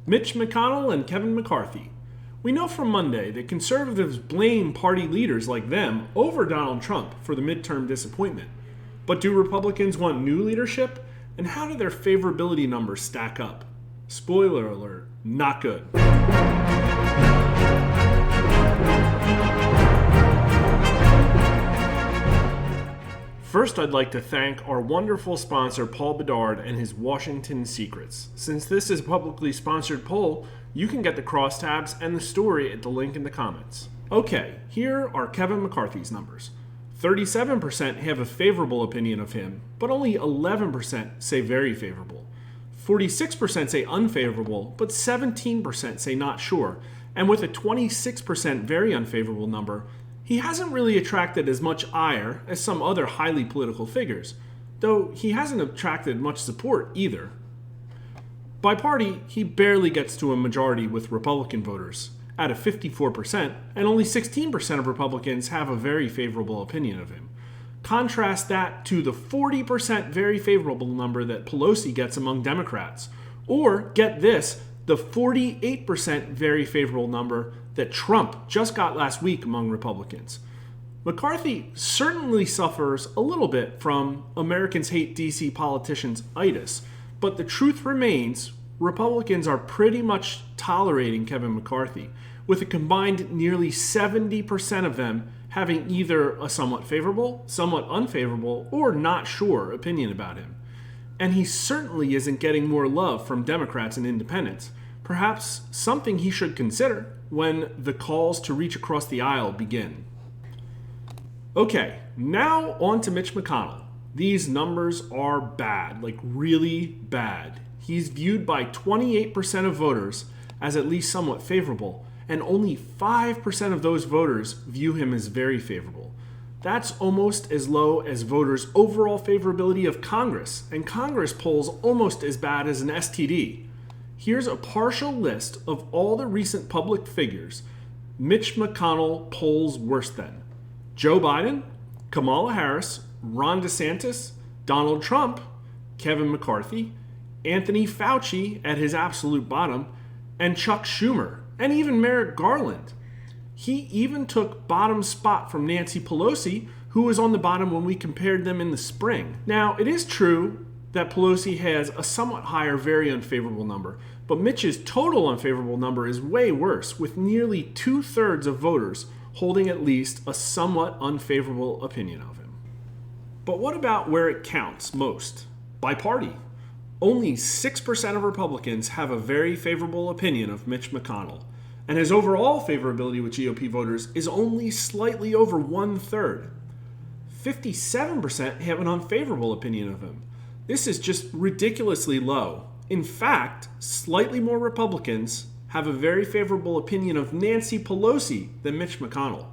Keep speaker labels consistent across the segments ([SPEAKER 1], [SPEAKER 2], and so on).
[SPEAKER 1] Mitch McConnell and Kevin McCarthy. We know from Monday that conservatives blame party leaders like them over Donald Trump for the midterm disappointment. But do Republicans want new leadership? And how do their favorability numbers stack up? Spoiler alert, not good. First, I'd like to thank our wonderful sponsor, Paul Bedard, and his Washington Secrets. Since this is a publicly sponsored poll, you can get the crosstabs and the story at the link in the comments. Okay, here are Kevin McCarthy's numbers. 37% have a favorable opinion of him, but only 11% say very favorable. 46% say unfavorable, but 17% say not sure. And with a 26% very unfavorable number, he hasn't really attracted as much ire as some other highly political figures, though he hasn't attracted much support either. By party, he barely gets to a majority with Republican voters, at a 54%, and only 16% of Republicans have a very favorable opinion of him. Contrast that to the 40% very favorable number that Pelosi gets among Democrats, or get this, the 48% very favorable number that Trump just got last week among Republicans. McCarthy certainly suffers a little bit from Americans hate DC politicians-itis, but the truth remains, Republicans are pretty much tolerating Kevin McCarthy, with a combined nearly 70% of them having either a somewhat favorable, somewhat unfavorable, or not sure opinion about him. And he certainly isn't getting more love from Democrats and independents, perhaps something he should consider when the calls to reach across the aisle begin. Okay, now on to Mitch McConnell. These numbers are bad, like really bad. He's viewed by 28% of voters as at least somewhat favorable, and only 5% of those voters view him as very favorable. That's almost as low as voters' overall favorability of Congress, and Congress polls almost as bad as an STD. Here's a partial list of all the recent public figures Mitch McConnell polls worse than: Joe Biden, Kamala Harris, Ron DeSantis, Donald Trump, Kevin McCarthy, Anthony Fauci at his absolute bottom, and Chuck Schumer, and even Merrick Garland. He even took bottom spot from Nancy Pelosi, who was on the bottom when we compared them in the spring. Now, it is true that Pelosi has a somewhat higher very unfavorable number, but Mitch's total unfavorable number is way worse, with nearly 2/3 of voters holding at least a somewhat unfavorable opinion of him. But what about where it counts most? By party. Only 6% of Republicans have a very favorable opinion of Mitch McConnell, and his overall favorability with GOP voters is only slightly over 1/3. 57% have an unfavorable opinion of him. This is just ridiculously low. In fact, slightly more Republicans have a very favorable opinion of Nancy Pelosi than Mitch McConnell.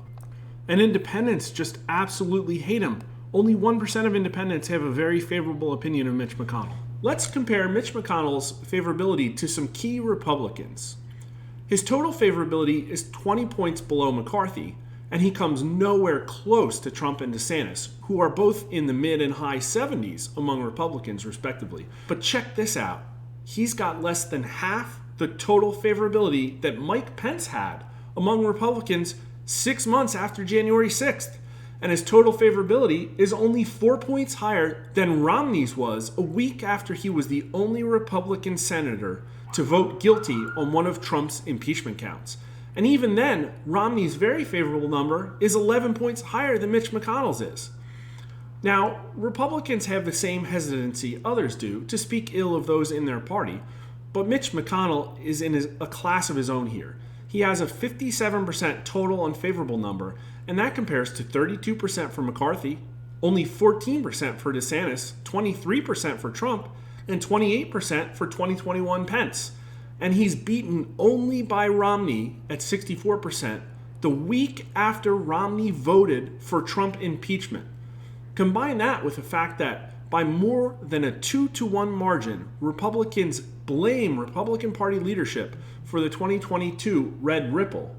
[SPEAKER 1] And independents just absolutely hate him. Only 1% of independents have a very favorable opinion of Mitch McConnell. Let's compare Mitch McConnell's favorability to some key Republicans. His total favorability is 20 points below McCarthy, and he comes nowhere close to Trump and DeSantis, who are both in the mid and high 70s among Republicans, respectively. But check this out. He's got less than half the total favorability that Mike Pence had among Republicans 6 months after January 6th. And his total favorability is only 4 points higher than Romney's was a week after he was the only Republican senator to vote guilty on one of Trump's impeachment counts. And even then, Romney's very favorable number is 11 points higher than Mitch McConnell's is. Now, Republicans have the same hesitancy others do to speak ill of those in their party, but Mitch McConnell is in a class of his own here. He has a 57% total unfavorable number, and that compares to 32% for McCarthy, only 14% for DeSantis, 23% for Trump, and 28% for 2021 Pence. And he's beaten only by Romney at 64% the week after Romney voted for Trump impeachment. Combine that with the fact that by more than a 2-1 margin, Republicans blame Republican Party leadership for the 2022 red ripple,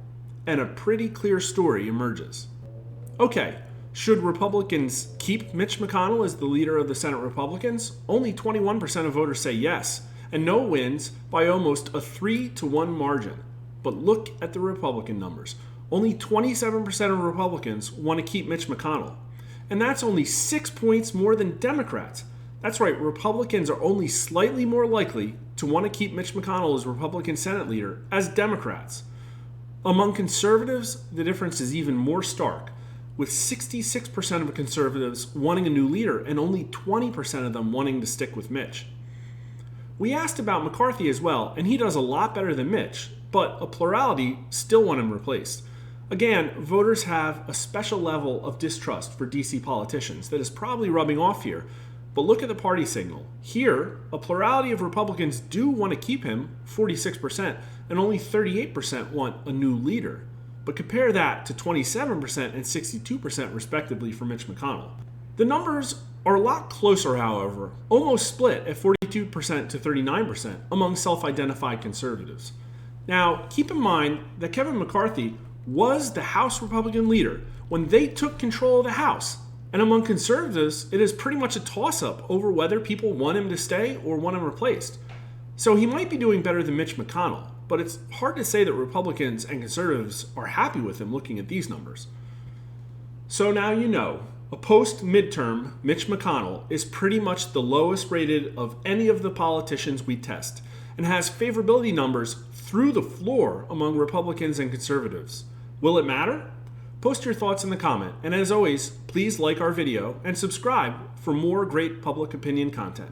[SPEAKER 1] and a pretty clear story emerges. Okay, should Republicans keep Mitch McConnell as the leader of the Senate Republicans? Only 21% of voters say yes, and no wins by almost a 3-1 margin. But look at the Republican numbers. Only 27% of Republicans want to keep Mitch McConnell. And that's only 6 points more than Democrats. That's right, Republicans are only slightly more likely to want to keep Mitch McConnell as Republican Senate leader as Democrats. Among conservatives, the difference is even more stark, with 66% of conservatives wanting a new leader and only 20% of them wanting to stick with Mitch. We asked about McCarthy as well, and he does a lot better than Mitch, but a plurality still want him replaced. Again, voters have a special level of distrust for DC politicians that is probably rubbing off here, but look at the party signal. Here, a plurality of Republicans do want to keep him, 46%, and only 38% want a new leader. But compare that to 27% and 62% respectively for Mitch McConnell. The numbers are a lot closer, however, almost split at 42% to 39% among self-identified conservatives. Now, keep in mind that Kevin McCarthy was the House Republican leader when they took control of the House. And among conservatives, it is pretty much a toss-up over whether people want him to stay or want him replaced. So he might be doing better than Mitch McConnell, but it's hard to say that Republicans and conservatives are happy with him looking at these numbers. So now you know, a post-midterm Mitch McConnell is pretty much the lowest rated of any of the politicians we test and has favorability numbers through the floor among Republicans and conservatives. Will it matter? Post your thoughts in the comment, and as always, please like our video and subscribe for more great public opinion content.